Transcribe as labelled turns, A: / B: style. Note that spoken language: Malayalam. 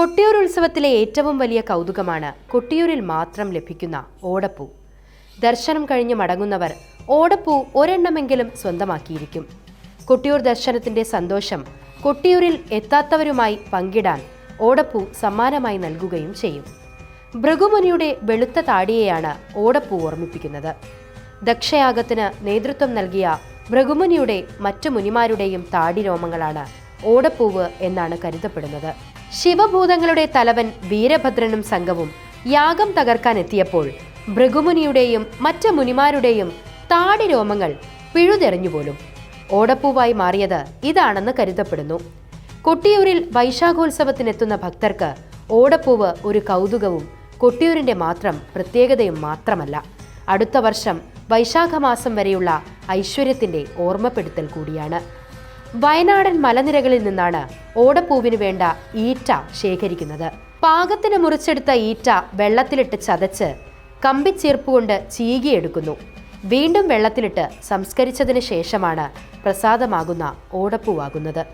A: കൊട്ടിയൂർ ഉത്സവത്തിലെ ഏറ്റവും വലിയ കൗതുകമാണ് കൊട്ടിയൂരിൽ മാത്രം ലഭിക്കുന്ന ഓടപ്പൂ. ദർശനം കഴിഞ്ഞ് മടങ്ങുന്നവർ ഓടപ്പൂ ഒരെണ്ണമെങ്കിലും സ്വന്തമാക്കിയിരിക്കും. കൊട്ടിയൂർ ദർശനത്തിന്റെ സന്തോഷം കൊട്ടിയൂരിൽ എത്താത്തവരുമായി പങ്കിടാൻ ഓടപ്പൂ സമ്മാനമായി നൽകുകയും ചെയ്യും. ഭൃഗുമുനിയുടെ വെളുത്ത താടിയെയാണ് ഓടപ്പൂ ഓർമ്മിപ്പിക്കുന്നത്. ദക്ഷയാഗത്തിന് നേതൃത്വം നൽകിയ ഭൃഗുമുനിയുടെ മറ്റു മുനിമാരുടെയും താടി രോമങ്ങളാണ് ഓടപ്പൂവ് എന്നാണ് കരുതപ്പെടുന്നത്. ശിവഭൂതങ്ങളുടെ തലവൻ വീരഭദ്രനും സംഘവും യാഗം തകർക്കാൻ എത്തിയപ്പോൾ ഭൃഗുമുനിയുടെയും മറ്റു മുനിമാരുടെയും താടി രോമങ്ങൾ പിഴുതെറിഞ്ഞുപോലും. ഓടപ്പൂവായി മാറിയത് ഇതാണെന്ന് കരുതപ്പെടുന്നു. കൊട്ടിയൂരിൽ വൈശാഖോത്സവത്തിനെത്തുന്ന ഭക്തർക്ക് ഓടപ്പൂവ് ഒരു കൗതുകവും കൊട്ടിയൂരിന്റെ മാത്രം പ്രത്യേകതയും മാത്രമല്ല, അടുത്ത വർഷം വൈശാഖമാസം വരെയുള്ള ഐശ്വര്യത്തിന്റെ ഓർമ്മപ്പെടുത്തൽ കൂടിയാണ്. വയനാടൻ മലനിരകളിൽ നിന്നാണ് ഓടപ്പൂവിന് വേണ്ട ഈറ്റ ശേഖരിക്കുന്നത്. പാകത്തിന് മുറിച്ചെടുത്ത ഈറ്റ വെള്ളത്തിലിട്ട് ചതച്ച് കമ്പിച്ചീർപ്പുകൊണ്ട് ചീകിയെടുക്കുന്നു. വീണ്ടും വെള്ളത്തിലിട്ട് സംസ്കരിച്ചതിന് ശേഷമാണ് പ്രസാദമാകുന്ന ഓടപ്പൂവാകുന്നത്.